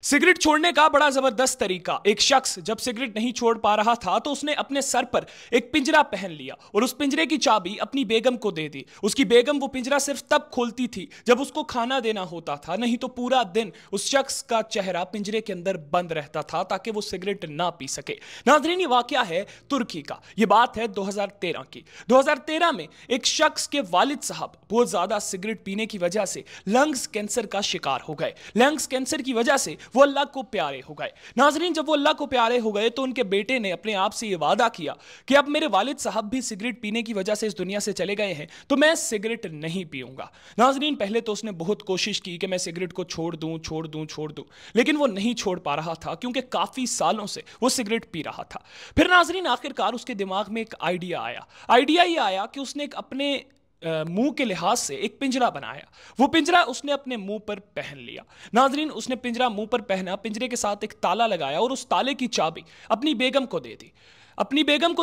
Cigarette छोड़ने का बड़ा जबरदस्त तरीका। एक शख्स जब सिगरेट नहीं छोड़ पा रहा था तो उसने अपने सर पर एक पिंजरा पहन लिया और उस पिंजरे की चाबी अपनी बेगम को दे दी। उसकी बेगम वो पिंजरा सिर्फ तब खोलती थी जब उसको खाना देना होता था, नहीं तो पूरा दिन उस शख्स का चेहरा पिंजरे के अंदर बंद रहता था ताकि वो सिगरेट ना पी सके। नाज़रीन, ये वाकया है तुर्की का। ये बात है 2013 की। 2013 में एक शख्स के वालिद साहब बहुत ज्यादा सिगरेट पीने की वजह से लंग्स कैंसर का शिकार हो गए। लंग्स कैंसर की वजह से वो अल्लाह को प्यारे हो गए। नाजरीन, जब वो अल्लाह को प्यारे हो गए तो उनके बेटे ने अपने आप से ये वादा किया कि अब मेरे वालिद साहब भी सिगरेट पीने की वजह से इस दुनिया से चले गए हैं तो मैं सिगरेट नहीं पीऊंगा। नाजरीन, पहले तो उसने बहुत कोशिश की कि मैं सिगरेट को छोड़ दूं, लेकिन वो नहीं छोड़ पा रहा था क्योंकि काफी सालों से वो सिगरेट पी रहा था। फिर नाजरीन, आखिरकार उसके दिमाग में एक आइडिया ये आया कि उसने एक अपने मुंह के लिहाज से एक पिंजरा बनाया। वो पिंजरा उसने अपने मुंह पर पहन लिया। नाजरीन, उसने पिंजरा मुंह पर पहना, पिंजरे के साथ एक ताला लगाया और उस ताले की चाबी अपनी बेगम को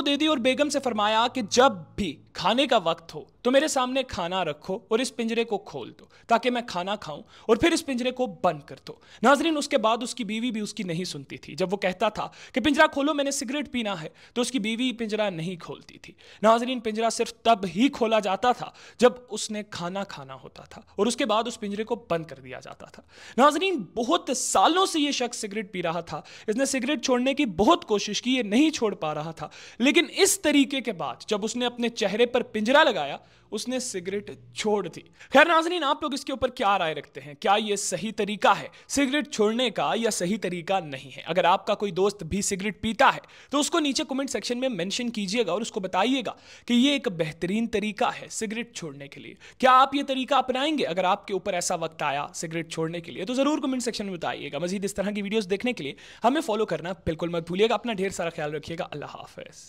दे दी और बेगम से फरमाया कि जब भी खाने का वक्त हो तो मेरे सामने खाना रखो और इस पिंजरे को खोल दो ताकि मैं खाना खाऊं और फिर इस पिंजरे को बंद कर दो। नाजरीन, उसके बाद उसकी बीवी भी उसकी नहीं सुनती थी। जब वो कहता था कि पिंजरा खोलो, मैंने सिगरेट पीना है, तो उसकी बीवी पिंजरा नहीं खोलती थी। नाजरीन, पिंजरा सिर्फ तब ही खोला जाता था जब उसने खाना खाना होता था और उसके बाद उस पिंजरे को बंद कर दिया जाता था। नाजरीन, बहुत सालों से ये शख्स सिगरेट पी रहा था। इसने सिगरेट छोड़ने की बहुत कोशिश की, ये नहीं छोड़ पा रहा था, लेकिन इस तरीके के बाद जब उसने अपने चेहरे पर पिंजरा लगाया उसने सिगरेट छोड़ दी। खैर नाज़रीन, आप लोग इसके ऊपर क्या राय रखते हैं? क्या यह सही तरीका है सिगरेट छोड़ने का या सही तरीका नहीं है? अगर आपका कोई दोस्त भी सिगरेट पीता है तो उसको नीचे कमेंट सेक्शन में मेंशन कीजिएगा और उसको बताइएगा कि यह एक बेहतरीन तरीका है सिगरेट छोड़ने के लिए। क्या आप यह तरीका अपनाएंगे? अगर आपके ऊपर ऐसा वक्त आया सिगरेट छोड़ने के लिए तो जरूर कमेंट सेक्शन में बताइएगा। मजीद इस तरह की वीडियोस देखने के लिए हमें फॉलो करना बिल्कुल मत भूलिएगा। अपना ढेर सारा ख्याल रखिएगा। अल्लाह हाफिज।